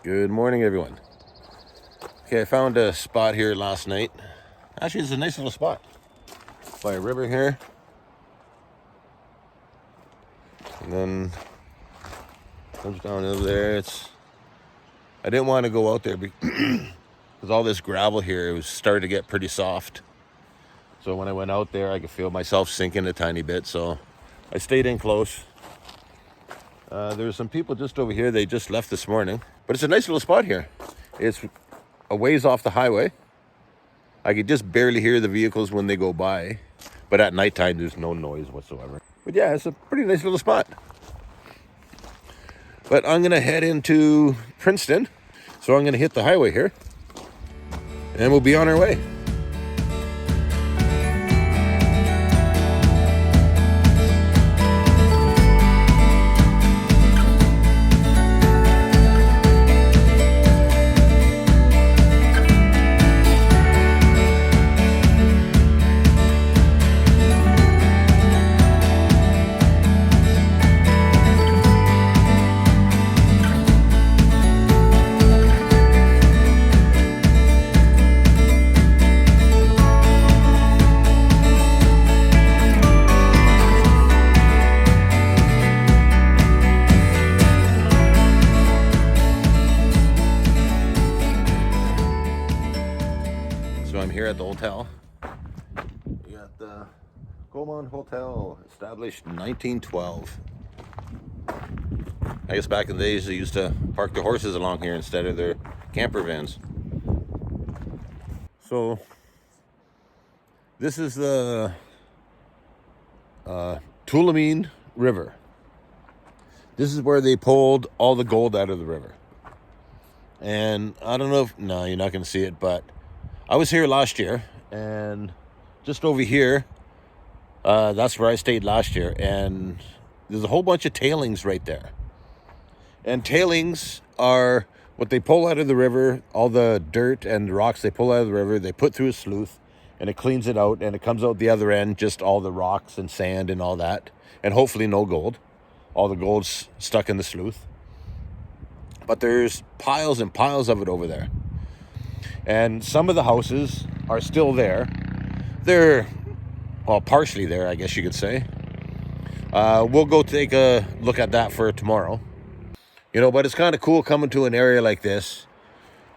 Good morning, everyone. Okay, I found a spot here last night. Actually, it's a nice little spot by a river here. And then comes down over there. I didn't want to go out there because all this gravel here, it was starting to get pretty soft. So when I went out there, I could feel myself sinking a tiny bit. So I stayed in close. There's some people just over here. They just left this morning. But it's a nice little spot here. It's a ways off the highway. I could just barely hear the vehicles when they go by. But at nighttime, there's no noise whatsoever. But yeah, it's a pretty nice little spot. But I'm going to head into Princeton. So I'm going to hit the highway here. And we'll be on our way. So I'm here at the hotel. We got the Gaumont Hotel, established in 1912. I guess back in the days they used to park their horses along here instead of their camper vans. So this is the Tulameen River. This is where they pulled all the gold out of the river. And I don't know if, no, you're not going to see it, but I was here last year, and just over here, that's where I stayed last year, and there's a whole bunch of tailings right there. And tailings are what they pull out of the river, all the dirt and the rocks they pull out of the river, they put through a sluice, and it cleans it out, and it comes out the other end, just all the rocks and sand and all that, and hopefully no gold. All the gold's stuck in the sluice. But there's piles and piles of it over there. And some of the houses are still there. They're, well, partially there, I guess you could say. We'll go take a look at that for tomorrow. You know, but it's kind of cool coming to an area like this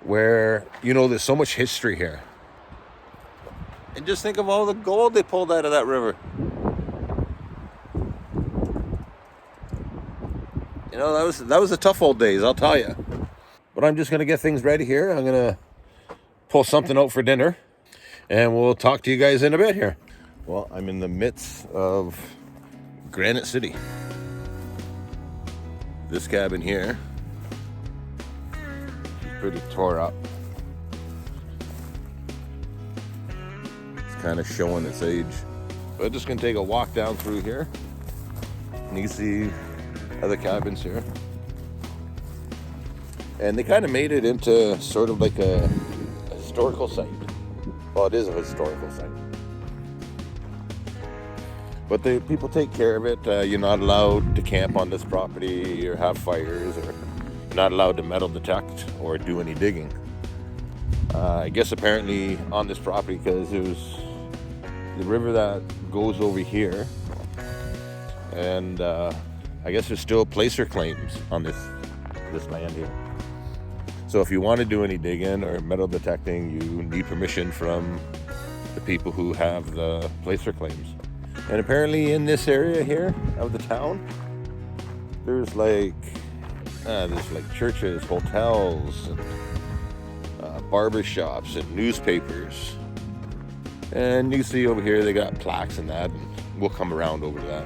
where, you know, there's so much history here. And just think of all the gold they pulled out of that river. You know, that was the tough old days, I'll tell you. But I'm just going to get things ready here. I'm going to pull something out for dinner, and we'll talk to you guys in a bit here. Well, I'm in the midst of Granite City. This cabin here is pretty tore up. It's kind of showing its age. But I'm just going to take a walk down through here, and you can see other cabins here. And they kind of made it into sort of like a historical site. Well, it is a historical site. But people take care of it. You're not allowed to camp on this property or have fires, or you're not allowed to metal detect or do any digging. I guess apparently on this property, because there's the river that goes over here, and I guess there's still placer claims on this land here. So if you want to do any digging or metal detecting, you need permission from the people who have the placer claims. And apparently in this area here of the town, there's like churches, hotels, and barber shops and newspapers. And you see over here they got plaques and that, and we'll come around over to that.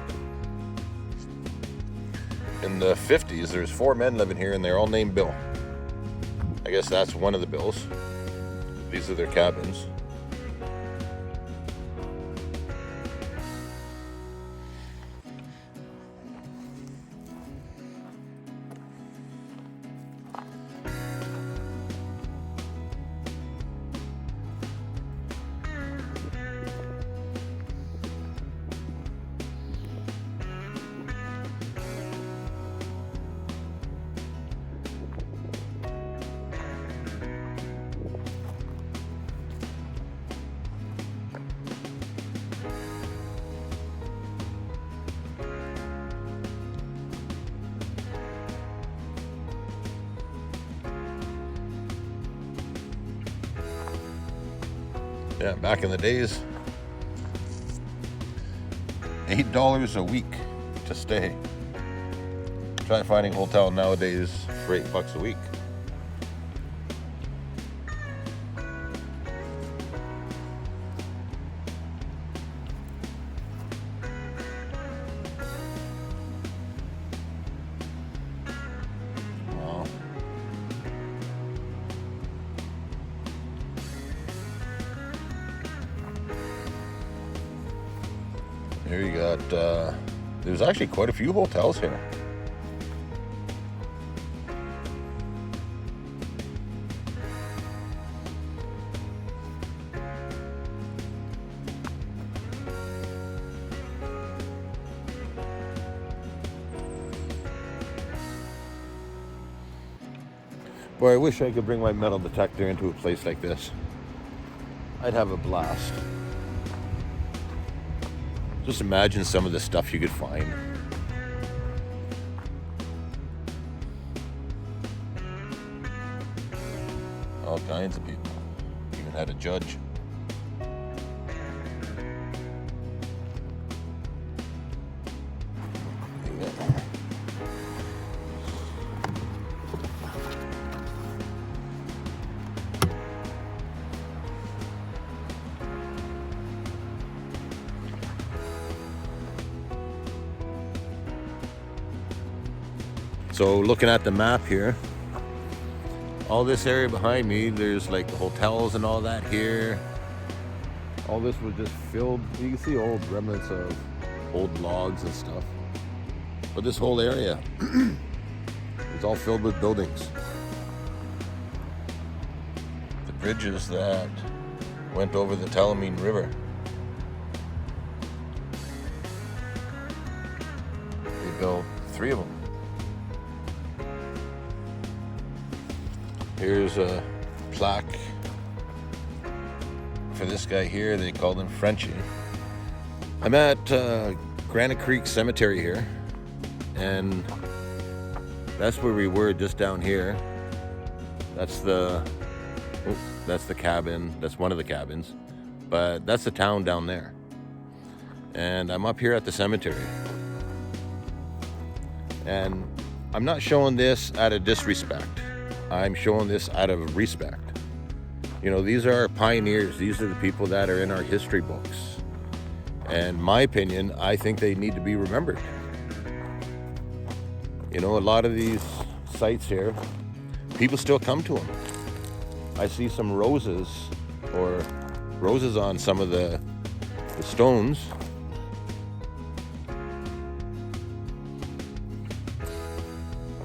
In the 50s, there's 4 men living here, and they're all named Bill. I guess that's one of the Bills. These are their cabins. Yeah, back in the days, $8 a week to stay. Try finding a hotel nowadays for $8 a week. Wow. Here you got, there's actually quite a few hotels here. Boy, I wish I could bring my metal detector into a place like this. I'd have a blast. Just imagine some of the stuff you could find. All kinds of people. Even had a judge. So looking at the map here, all this area behind me, there's like the hotels and all that here. All this was just filled, you can see old remnants of old logs and stuff. But this whole area is all filled with buildings. The bridges that went over the Tulameen River. They built 3 of them. Here's a plaque for this guy here. They called him Frenchie. I'm at Granite Creek Cemetery here, and that's where we were, just down here. That's the cabin. That's one of the cabins, but that's the town down there. And I'm up here at the cemetery, and I'm not showing this out of disrespect. I'm showing this out of respect. You know, these are our pioneers. These are the people that are in our history books. And my opinion, I think they need to be remembered. You know, a lot of these sites here, people still come to them. I see some roses on some of the stones.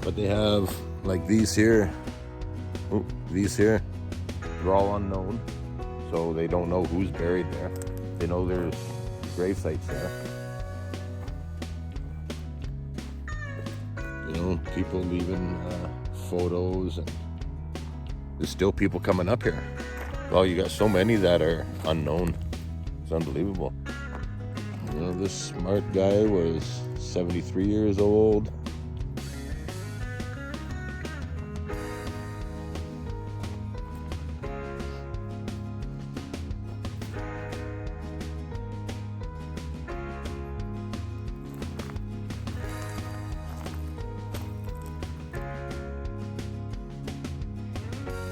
But they have like these here. These here, they're all unknown, so they don't know who's buried there. They know there's grave sites there. You know, people leaving photos, and there's still people coming up here. Well, you got so many that are unknown. It's unbelievable. You know, this smart guy was 73 years old.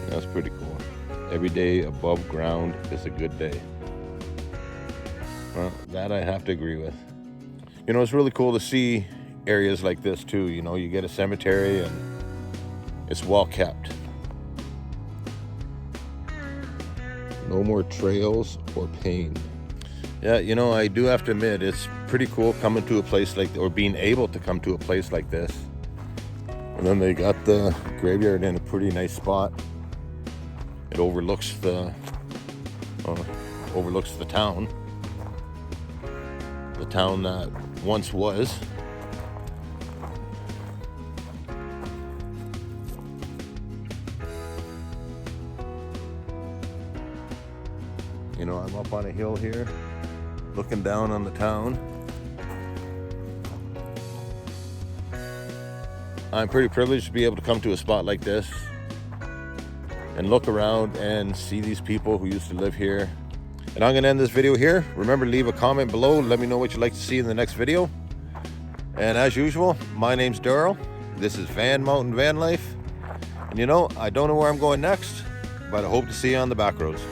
That's pretty cool. Every day above ground is a good day. Well, that I have to agree with. You know, it's really cool to see areas like this too. You know, you get a cemetery and it's well kept. No more trails or pain. Yeah, you know, I do have to admit, it's pretty cool coming to a place like, or being able to come to a place like this. And then they got the graveyard in a pretty nice spot. It overlooks the town. The town that once was. You know, I'm up on a hill here, looking down on the town. I'm pretty privileged to be able to come to a spot like this and look around and see these people who used to live here. And I'm going to end this video here. Remember to leave a comment below. Let me know what you'd like to see in the next video. And as usual, my name's Darryl. This is Van Mountain Van Life. And you know, I don't know where I'm going next, but I hope to see you on the back roads.